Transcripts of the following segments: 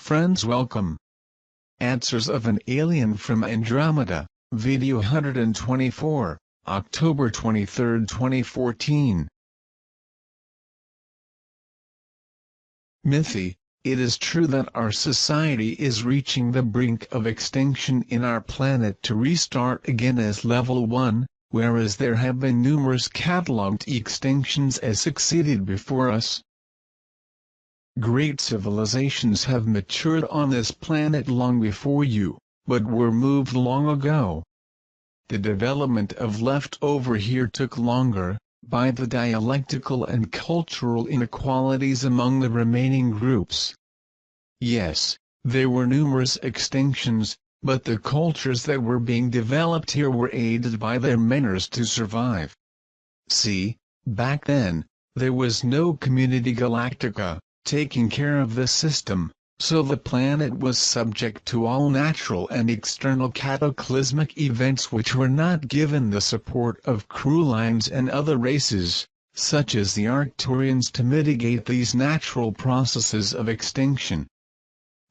Friends, welcome. Answers of an Alien from Andromeda, Video 124, October 23, 2014. Mythi, it is true that our society is reaching the brink of extinction in our planet to restart again as level 1, whereas there have been numerous catalogued extinctions as succeeded before us. Great civilizations have matured on this planet long before you, but were moved long ago. The development of leftover here took longer, by the dialectical and cultural inequalities among the remaining groups. Yes, there were numerous extinctions, but the cultures that were being developed here were aided by their manners to survive. See, back then, there was no community galactica taking care of the system, so the planet was subject to all natural and external cataclysmic events which were not given the support of Krulines and other races, such as the Arcturians, to mitigate these natural processes of extinction.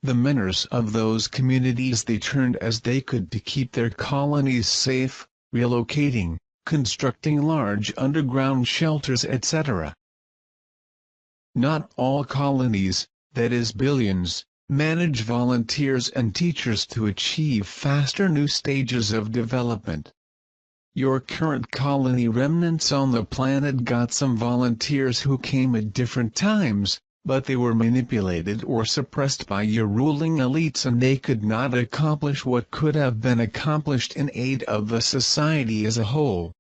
The manners of those communities they turned as they could to keep their colonies safe, relocating, constructing large underground shelters, etc. Not all colonies, that is billions, manage volunteers and teachers to achieve faster new stages of development. Your current colony remnants on the planet got some volunteers who came at different times, but they were manipulated or suppressed by your ruling elites and they could not accomplish what could have been accomplished in aid of the society as a whole.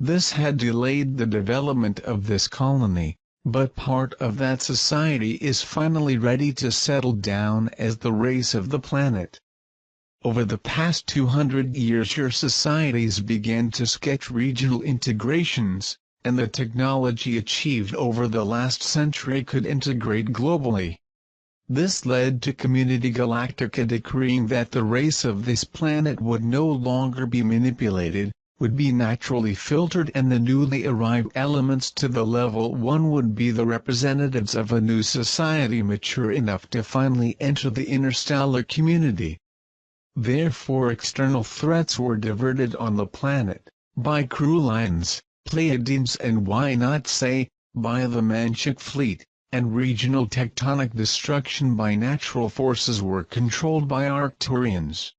This had delayed the development of this colony, but part of that society is finally ready to settle down as the race of the planet. Over the past 200 years your societies began to sketch regional integrations, and the technology achieved over the last century could integrate globally. This led to Community Galactica decreeing that the race of this planet would no longer be manipulated, would be naturally filtered, and the newly arrived elements to the level 1 would be the representatives of a new society mature enough to finally enter the interstellar community. Therefore external threats were diverted on the planet, by Krulines, Pleiadians, and why not say, by the Manchik fleet, and regional tectonic destruction by natural forces were controlled by Arcturians.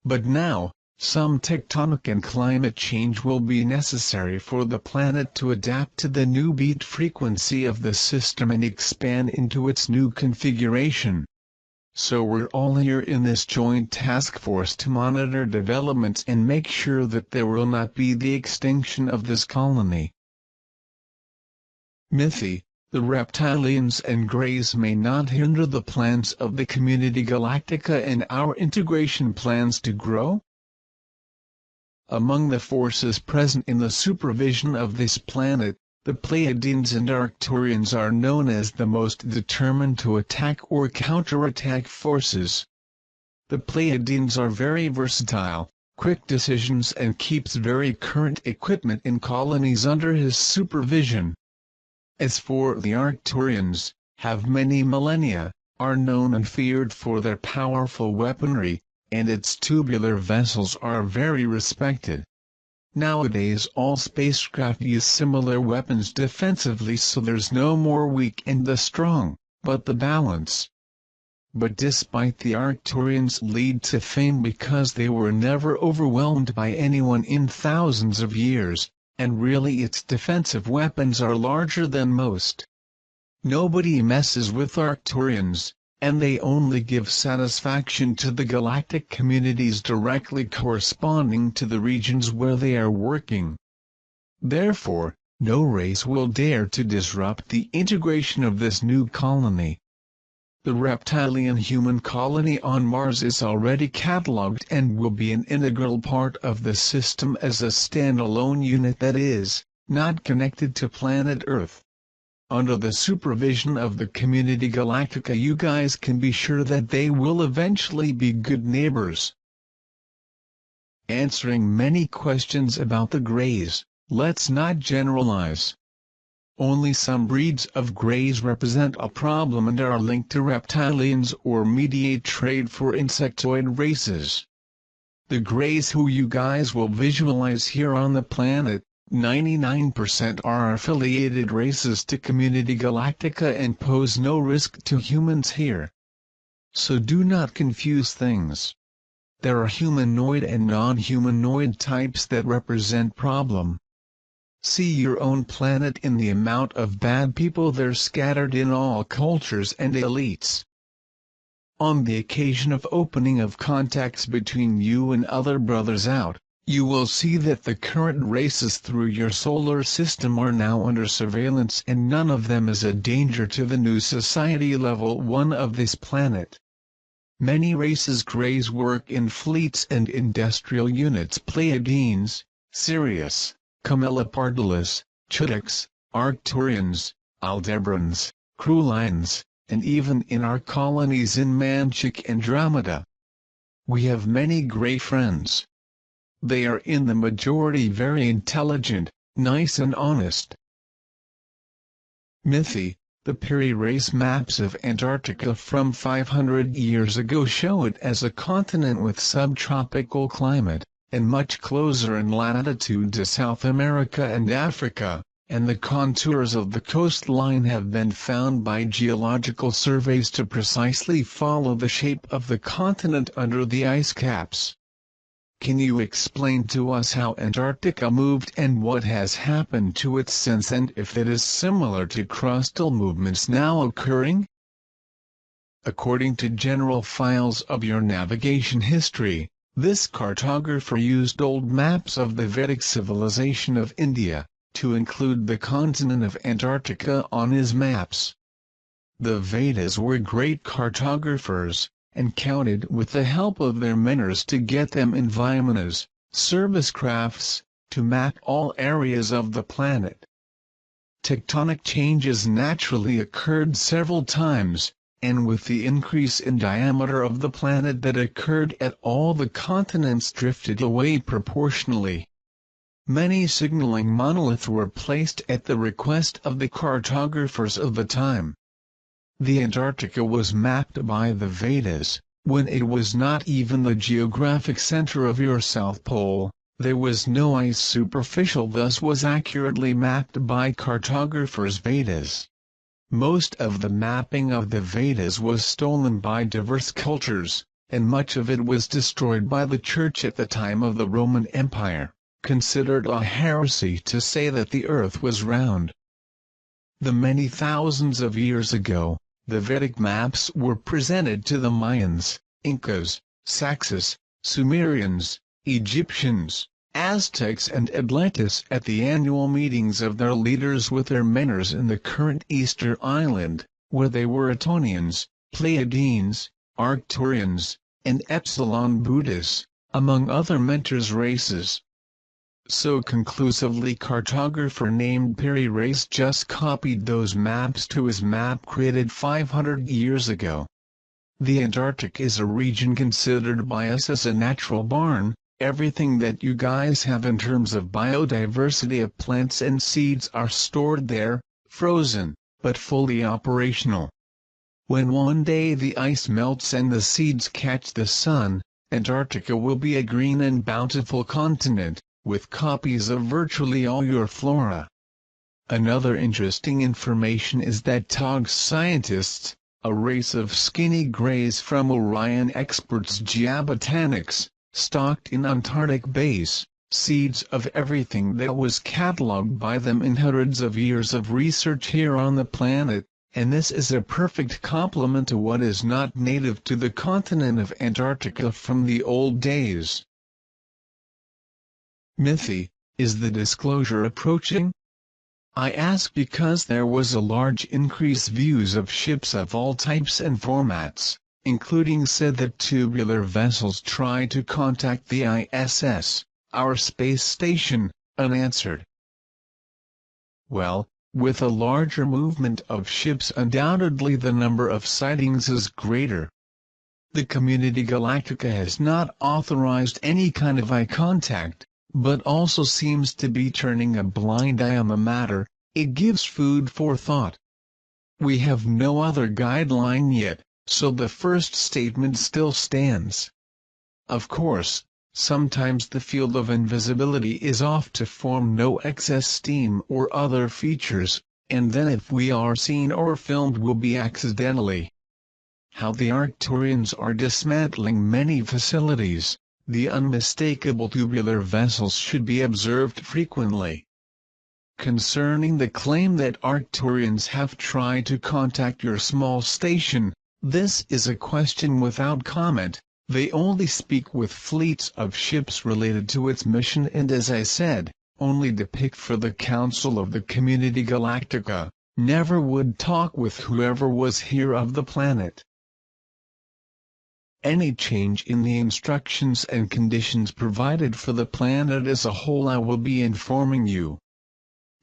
But now, some tectonic and climate change will be necessary for the planet to adapt to the new beat frequency of the system and expand into its new configuration. So we're all here in this joint task force to monitor developments and make sure that there will not be the extinction of this colony. Mythi, the reptilians and greys may not hinder the plans of the Community Galactica and our integration plans to grow? Among the forces present in the supervision of this planet, the Pleiadians and Arcturians are known as the most determined to attack or counterattack forces. The Pleiadians are very versatile, quick decisions, and keeps very current equipment in colonies under his supervision. As for the Arcturians, have many millennia, are known and feared for their powerful weaponry, and its tubular vessels are very respected. Nowadays all spacecraft use similar weapons defensively, so there's no more weak and the strong, but the balance. But despite the Arcturians lead to fame because they were never overwhelmed by anyone in thousands of years, and really its defensive weapons are larger than most. Nobody messes with Arcturians, and they only give satisfaction to the galactic communities directly corresponding to the regions where they are working. Therefore, no race will dare to disrupt the integration of this new colony. The reptilian-human colony on Mars is already catalogued and will be an integral part of the system as a standalone unit that is, not connected to planet Earth. Under the supervision of the Community Galactica you guys can be sure that they will eventually be good neighbors. Answering many questions about the Greys, let's not generalize. Only some breeds of greys represent a problem and are linked to reptilians or mediate trade for insectoid races. The greys who you guys will visualize here on the planet, 99% are affiliated races to Community Galactica and pose no risk to humans here. So do not confuse things. There are humanoid and non-humanoid types that represent problem. See your own planet in the amount of bad people there scattered in all cultures and elites. On the occasion of opening of contacts between you and other brothers out, you will see that the current races through your solar system are now under surveillance and none of them is a danger to the new society level 1 of this planet. Many races greys work in fleets and industrial units Pleiadians, Sirius, Camelopardalis, Chutaks, Arcturians, Aldebarans, Crulians, and even in our colonies in Manchik Andromeda. We have many grey friends. They are in the majority very intelligent, nice and honest. Mythi, the Peri race maps of Antarctica from 500 years ago show it as a continent with subtropical climate, and much closer in latitude to South America and Africa, and the contours of the coastline have been found by geological surveys to precisely follow the shape of the continent under the ice caps. Can you explain to us how Antarctica moved and what has happened to it since and if it is similar to crustal movements now occurring? According to general files of your navigation history, this cartographer used old maps of the Vedic civilization of India, to include the continent of Antarctica on his maps. The Vedas were great cartographers, and counted with the help of their mentors to get them in Vimanas, service crafts, to map all areas of the planet. Tectonic changes naturally occurred several times, and with the increase in diameter of the planet that occurred at all the continents drifted away proportionally. Many signaling monoliths were placed at the request of the cartographers of the time. The Antarctica was mapped by the Vedas, when it was not even the geographic center of your South Pole, there was no ice superficial thus was accurately mapped by cartographers Vedas. Most of the mapping of the Vedas was stolen by diverse cultures, and much of it was destroyed by the Church at the time of the Roman Empire, considered a heresy to say that the earth was round. The many thousands of years ago, the Vedic maps were presented to the Mayans, Incas, Saxes, Sumerians, Egyptians, Aztecs and Atlantis at the annual meetings of their leaders with their mentors in the current Easter Island, where they were Etonians, Pleiadians, Arcturians, and Epsilon Buddhists, among other mentors races. So conclusively cartographer named Peri Race just copied those maps to his map created 500 years ago. The Antarctic is a region considered by us as a natural barn. Everything that you guys have in terms of biodiversity of plants and seeds are stored there, frozen, but fully operational. When one day the ice melts and the seeds catch the sun, Antarctica will be a green and bountiful continent, with copies of virtually all your flora. Another interesting information is that Togs scientists, a race of skinny greys from Orion experts Geobotanics, stocked in Antarctic base, seeds of everything that was catalogued by them in hundreds of years of research here on the planet, and this is a perfect complement to what is not native to the continent of Antarctica from the old days. Mythi, is the disclosure approaching? I ask because there was a large increase views of ships of all types and formats, including said that tubular vessels try to contact the ISS, our space station, unanswered. Well, with a larger movement of ships undoubtedly the number of sightings is greater. The Community Galactica has not authorized any kind of eye contact, but also seems to be turning a blind eye on the matter, It gives food for thought. We have no other guideline yet, so the first statement still stands. Of course, sometimes the field of invisibility is off to form no excess steam or other features, and then if we are seen or filmed will be accidentally. How the Arcturians are dismantling many facilities, the unmistakable tubular vessels should be observed frequently. Concerning the claim that Arcturians have tried to contact your small station, this is a question without comment. They only speak with fleets of ships related to its mission and, as I said, only depict for the Council of the Community Galactica, never would talk with whoever was here of the planet. Any change in the instructions and conditions provided for the planet as a whole I will be informing you.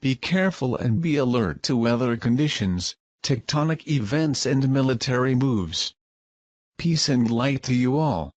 Be careful and be alert to weather conditions, tectonic events and military moves. Peace and light to you all.